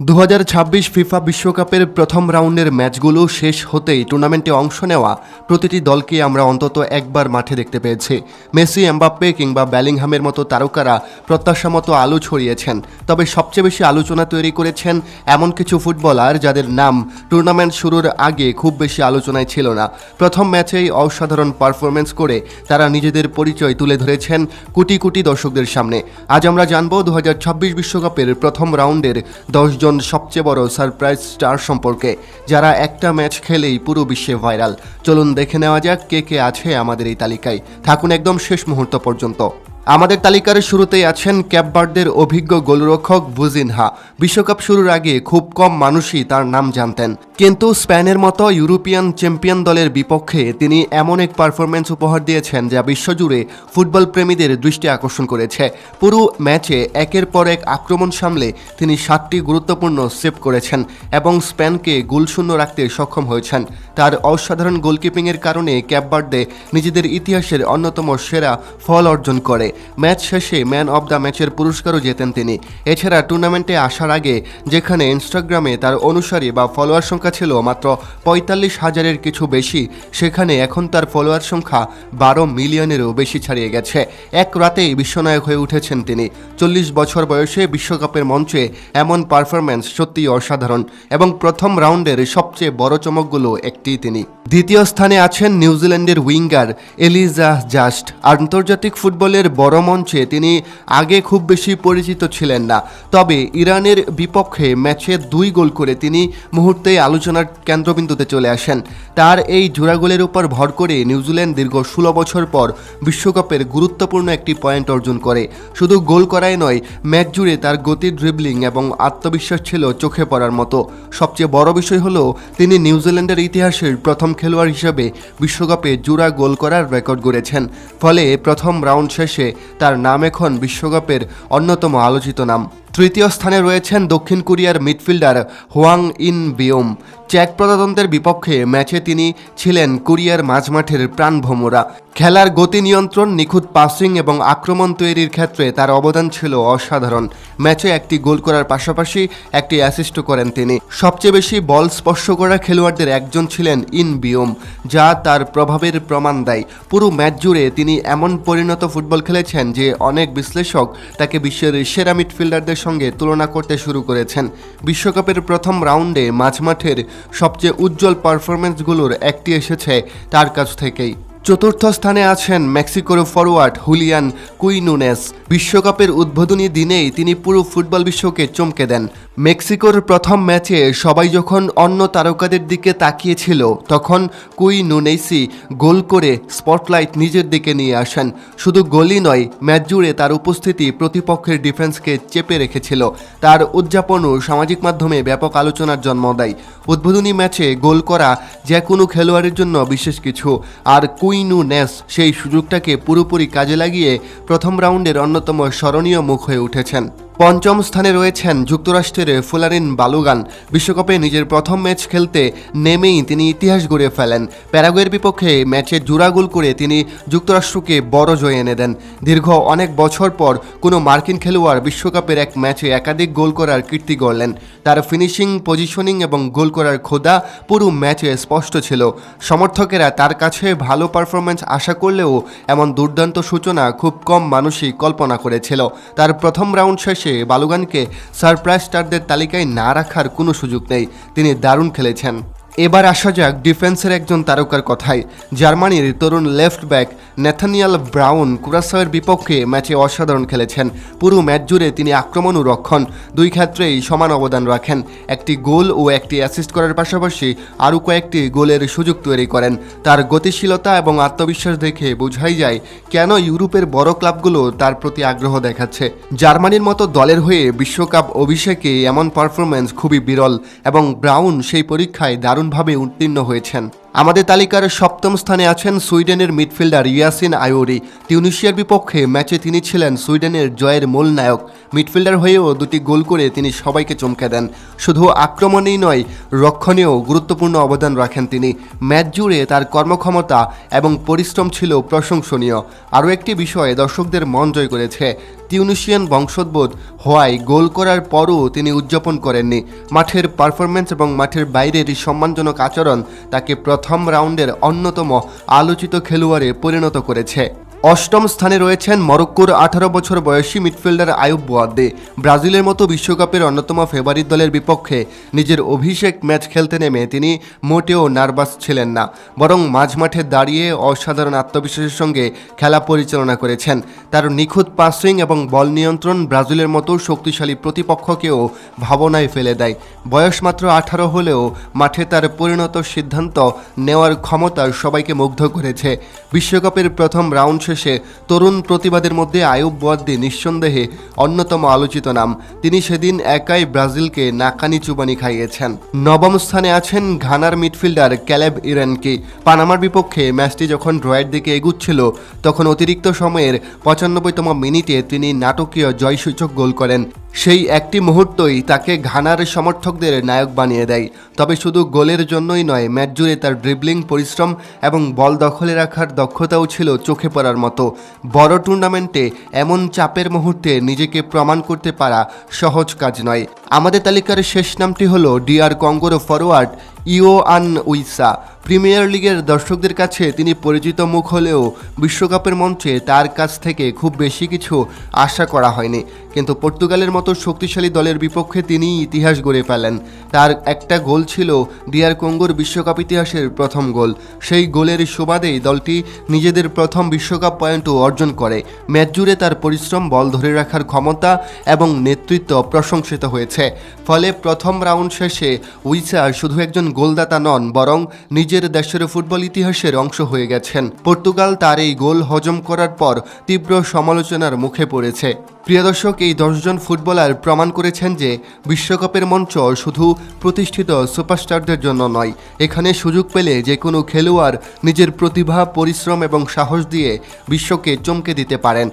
2026 FIFA বিশ্বকাপের প্রথম রাউন্ডের ম্যাচগুলো শেষ হতেই টুর্নামেন্টে অংশ নেওয়া প্রতিটি দলকে আমরা অন্তত একবার মাঠে দেখতে পেয়েছি। মেসি, এমবাপ্পে কিংবা বেলিংহামের মতো তারকারা প্রত্যাশা মতো আলো ছড়িয়েছেন, তবে সবচেয়ে বেশি আলোচনা তৈরি করেছেন এমন কিছু ফুটবলার যাদের নাম টুর্নামেন্ট শুরুর আগে খুব বেশি আলোচনায় ছিল না। প্রথম ম্যাচেই অসাধারণ পারফরমেন্স করে তারা নিজেদের পরিচয় তুলে ধরেছেন কোটি কোটি দর্শকদের সামনে। আজ আমরা জানব 2026 বিশ্বকাপের প্রথম রাউন্ডের 10 জন সবচেয়ে বড় সারপ্রাইজ স্টার সম্পর্কে, যারা একটা ম্যাচ খেলেই পুরো বিশ্বে ভাইরাল। চলুন দেখে নেওয়া যাক কে কে আছে আমাদের এই তালিকায়। থাকুন একদম শেষ মুহূর্ত পর্যন্ত। আমাদের তালিকার শুরুতেই আছেন ক্যাপ ভার্দের অভিজ্ঞ গোলরক্ষক বুজিনহা। বিশ্বকাপ শুরুর আগে খুব কম মানুষই তার নাম জানতেন, কিন্তু স্পেনের মতো ইউরোপিয়ান চ্যাম্পিয়ন দলের বিপক্ষে তিনি এমন এক পারফরমেন্স উপহার দিয়েছেন যা বিশ্বজুড়ে ফুটবল প্রেমীদের দৃষ্টি আকর্ষণ করেছে। পুরো ম্যাচে একের পর এক আক্রমণ সামলে তিনি 7টি গুরুত্বপূর্ণ সেভ করেছেন এবং স্পেনকে গোলশূন্য রাখতে সক্ষম হয়েছেন। তার অসাধারণ গোলকিপিংয়ের কারণে ক্যাপ ভার্দে নিজেদের ইতিহাসের অন্যতম সেরা ফল অর্জন করে। ম্যাচ শেষে ম্যান অব দ্য ম্যাচের পুরস্কারও জেতেন তিনি। এছাড়া টুর্নামেন্টে আসার আগে যেখানে ইনস্টাগ্রামে তার অনুসারী বা ফলোয়ার সংখ্যা ছিল মাত্র 45,000-এর কিছু বেশি, সেখানে এখন তার ফলোয়ার সংখ্যা 12 মিলিয়নেরও বেশি ছাড়িয়ে গেছে। এক রাতেই বিশ্বনায়ক হয়ে উঠেছেন তিনি। 40 বছর বয়সে বিশ্বকাপের মঞ্চে এমন পারফরম্যান্স সত্যিই অসাধারণ এবং প্রথম রাউন্ডের সবচেয়ে বড় চমকগুলো একটি তিনি। দ্বিতীয় স্থানে আছেন নিউজিল্যান্ডের উইঙ্গার এলিজা জাস্ট। আন্তর্জাতিক ফুটবলের বড় মঞ্চে তিনি আগে খুব বেশি পরিচিত ছিলেন না, তবে ইরানের বিপক্ষে ম্যাচে 2 গোল করে তিনি মুহূর্তেই আলোচনার কেন্দ্রবিন্দুতে চলে আসেন। তার এই জোড়া গোলের উপর ভর করে নিউজিল্যান্ড দীর্ঘ 16 বছর পর বিশ্বকাপের গুরুত্বপূর্ণ একটি পয়েন্ট অর্জন করে। শুধু গোল করাই নয়, ম্যাচ জুড়ে তার গতি, ড্রিবলিং এবং আত্মবিশ্বাস ছিল চোখে পড়ার মতো। সবচেয়ে বড় বিষয় হলো তিনি নিউজিল্যান্ডের ইতিহাসের প্রথম খেলোয়াড় হিসেবে বিশ্বকাপে জোড়া গোল করার রেকর্ড গড়েছেন। ফলে প্রথম রাউন্ড শেষে তার নাম এখন বিশ্বকাপের অন্যতম আলোচিত নাম। তৃতীয় স্থানে রয়েছেন দক্ষিণ কোরিয়ার মিডফিল্ডার হোয়াং ইন বিওম। চেক প্রজাতন্ত্রের বিপক্ষে ম্যাচে তিনি ছিলেন কোরিয়ার মাঝমাঠের প্রাণভোমরা। খেলার গতি নিয়ন্ত্রণ, নিখুঁত পাসিং এবং আক্রমণ তৈরির ক্ষেত্রে তার অবদান ছিল অসাধারণ। ম্যাচে একটি গোল করার পাশাপাশি একটি অ্যাসিস্টও করেন তিনি। সবচেয়ে বেশি বল স্পর্শ করা খেলোয়াড়দের একজন ছিলেন ইন বিওম, যা তার প্রভাবের প্রমাণ দেয়। পুরো ম্যাচ জুড়ে তিনি এমন পরিণত ফুটবল খেলেছেন যে অনেক বিশ্লেষক তাকে বিশ্বের সেরা মিডফিল্ডারদের সঙ্গে তুলনা করতে শুরু করেছেন। বিশ্বকাপের প্রথম রাউন্ডে মাঝমাঠের সবচেয়ে উজ্জ্বল পারফরমেন্সগুলোর একটি এসেছে তার কাছ থেকেই। চতুর্থ স্থানে আছেন মেক্সিকোর ফরওয়ার্ড হুলিয়ান কুইনুনেস। বিশ্বকাপের উদ্বোধনী দিনেই তিনি পুরো ফুটবল বিশ্বকে চমকে দেন। মেক্সিকোর প্রথম ম্যাচে সবাই যখন অন্য তারকাদের দিকে তাকিয়েছিল, তখন কুইনুনেসই গোল করে স্পটলাইট নিজের দিকে নিয়ে আসেন। শুধু গোলই নয়, ম্যাচ জুড়ে তার উপস্থিতি প্রতিপক্ষের ডিফেন্সকে চেপে রেখেছিল। তার উদযাপনও সামাজিক মাধ্যমে ব্যাপক আলোচনার জন্ম দেয়। উদ্বোধনী ম্যাচে গোল করা যে কোনো খেলোয়াড়ের জন্য বিশেষ কিছু, আর কুইনুনেস সেই সুযোগটাকে পুরোপুরি কাজে লাগিয়ে প্রথম রাউন্ডের অন্যতম স্মরণীয় মুখ হয়ে উঠেছেন। পঞ্চম স্থানে রয়েছেন যুক্তরাষ্ট্রের ফ্লোরিন বালুগান। বিশ্বকাপে নিজের প্রথম ম্যাচ খেলতে নেমেই তিনি ইতিহাস গড়ে ফেলেন। প্যারাগুয়ের বিপক্ষে ম্যাচে জোড়া গোল করে তিনি যুক্তরাষ্ট্রকে বড় জয় এনে দেন। দীর্ঘ অনেক বছর পর কোনো মার্কিন খেলোয়াড় বিশ্বকাপের এক ম্যাচে একাধিক গোল করার কীর্তি গড়লেন। তার ফিনিশিং, পজিশনিং এবং গোল করার ক্ষুধা পুরো ম্যাচে স্পষ্ট ছিল। সমর্থকেরা তার কাছে ভালো পারফরমেন্স আশা করলেও এমন দুর্দান্ত সূচনা খুব কম মানুষই কল্পনা করেছিল। তার প্রথম রাউন্ড শেষে বালুগানকে সারপ্রাইজ স্টারদের তালিকায় না রাখার কোনো সুযোগ নেই। তিনি দারুণ খেলেছেন। এবার আসা যাক ডিফেন্সের একজন তারকার কথায়। জার্মানির তরুণ লেফট ব্যাক নেথানিয়াল ব্রাউন কুরাসাওয়ের বিপক্ষে ম্যাচে অসাধারণ খেলেছেন। পুরো ম্যাচ জুড়ে তিনি আক্রমণ ও রক্ষণ দুই ক্ষেত্রেই সমান অবদান রাখেন। একটি গোল ও একটি অ্যাসিস্ট করার পাশাপাশি আরও কয়েকটি গোলের সুযোগ তৈরি করেন। তার গতিশীলতা এবং আত্মবিশ্বাস দেখে বোঝাই যায় কেন ইউরোপের বড় ক্লাবগুলো তার প্রতি আগ্রহ দেখাচ্ছে। জার্মানির মতো দলের হয়ে বিশ্বকাপ অভিষেকে এমন পারফরমেন্স খুবই বিরল এবং ব্রাউন সেই পরীক্ষায় দারুণভাবে উত্তীর্ণ হয়েছেন। আমাদের তালিকার সপ্তম স্থানে আছেন সুইডেনের মিডফিল্ডার ইয়াসিন আয়োরি। তিউনিশিয়ার বিপক্ষে ম্যাচে তিনি ছিলেন সুইডেনের জয়ের মূল নায়ক। মিডফিল্ডার হয়েও 2টি গোল করে তিনি সবাইকে চমকে দেন। শুধু আক্রমণেই নয়, রক্ষণেও গুরুত্বপূর্ণ অবদান রাখেন তিনি। ম্যাচ জুড়ে তার কর্মক্ষমতা এবং পরিশ্রম ছিল প্রশংসনীয়। আরও একটি বিষয় দর্শকদের মন জয় করেছে, তিউনিশিয়ান বংশোদ্ভূত হওয়ায় গোল করার পরও তিনি উদযাপন করেননি। মাঠের পারফরম্যান্স এবং মাঠের বাইরের সম্মানজনক আচরণ তাকে প্রথম রাউন্ডের অন্যতম আলোচিত খেলোয়াড়ে পরিণত করেছে। অষ্টম স্থানে রয়েছেন মরক্কোর 18 বছর বয়সী মিডফিল্ডার আয়ুব বোয়াদ্দে। ব্রাজিলের মতো বিশ্বকাপের অন্যতম ফেভারিট দলের বিপক্ষে নিজের অভিষেক ম্যাচ খেলতে নেমে তিনি মোটেও নার্ভাস ছিলেন না, বরং মাঝমাঠে দাঁড়িয়ে অসাধারণ আত্মবিশ্বাসের সঙ্গে খেলা পরিচালনা করেছেন। তার নিখুঁত পাসিং এবং বল নিয়ন্ত্রণ ব্রাজিলের মতো শক্তিশালী প্রতিপক্ষকেও ভাবনায় ফেলে দেয়। বয়স মাত্র 18 হলেও মাঠে তার পরিণত সিদ্ধান্ত নেওয়ার ক্ষমতা সবাইকে মুগ্ধ করেছে। বিশ্বকাপের প্রথম রাউন্ড শেষে তরুণ প্রতিবাদের মধ্যে আয়ুব বোয়াদ্দে নিঃসন্দেহে অন্যতম আলোচিত নাম। তিনি সেদিন একাই ব্রাজিলকে নাকানি চুবানি খাইয়েছেন। নবম স্থানে আছেন ঘানার মিডফিল্ডার ক্যালেব ইরেনকি। পানামার বিপক্ষে ম্যাচটি যখন ড্রয়ের দিকে এগুচ্ছিল, তখন অতিরিক্ত সময়ের 95তম মিনিটে তিনি নাটকীয় জয়সূচক গোল করেন। সেই একটি মুহূর্তই তাকে ঘানার সমর্থকদের নায়ক বানিয়ে দেয়। তবে শুধু গোলের জন্যই নয়, ম্যাচ জুড়ে তার ড্রিবলিং, পরিশ্রম এবং বল দখলে রাখার দক্ষতাও ছিল চোখে পড়ার মতো। বড় টুর্নামেন্টে এমন চাপের মুহূর্তে নিজেকে প্রমাণ করতে পারা সহজ কাজ নয়। আমাদের তালিকার শেষ নামটি হলো ডিআর কঙ্গোর ফরোয়ার্ড ইওয়ান উইসা। প্রিমিয়ার লিগের দর্শকদের কাছে তিনি পরিচিত মুখ হলেও বিশ্বকাপের মঞ্চে তার কাছ থেকে খুব বেশি কিছু আশা করা হয়নি। কিন্তু পর্তুগালের মতো শক্তিশালী দলের বিপক্ষে তিনি ইতিহাস গড়ে ফেলেন। তার একটা গোল ছিল ডিআর কঙ্গোর বিশ্বকাপ ইতিহাসের প্রথম গোল। সেই গোলের সুবাদেই দলটি নিজেদের প্রথম বিশ্বকাপ পয়েন্টও অর্জন করে। ম্যাচ জুড়ে তার পরিশ্রম, বল ধরে রাখার ক্ষমতা এবং নেতৃত্ব প্রশংসিত হয়েছে। ফলে প্রথম রাউন্ড শেষে উইসা শুধু একজন গোলদাতা নন, বরং নিজের দেশের ফুটবল ইতিহাসের অংশ হয়ে গেছেন। পর্তুগাল তার এই গোল হজম করার পর তীব্র সমালোচনার মুখে পড়েছে। প্রিয় দর্শক, এই 10 জন ফুটবলার প্রমাণ করেছেন যে বিশ্বকাপের মঞ্চ শুধু প্রতিষ্ঠিত সুপারস্টারদের জন্য নয়। এখানে সুযোগ পেলে যে কোনো খেলোয়াড় নিজের প্রতিভা, পরিশ্রম এবং সাহস দিয়ে বিশ্বকে চমকে দিতে পারেন।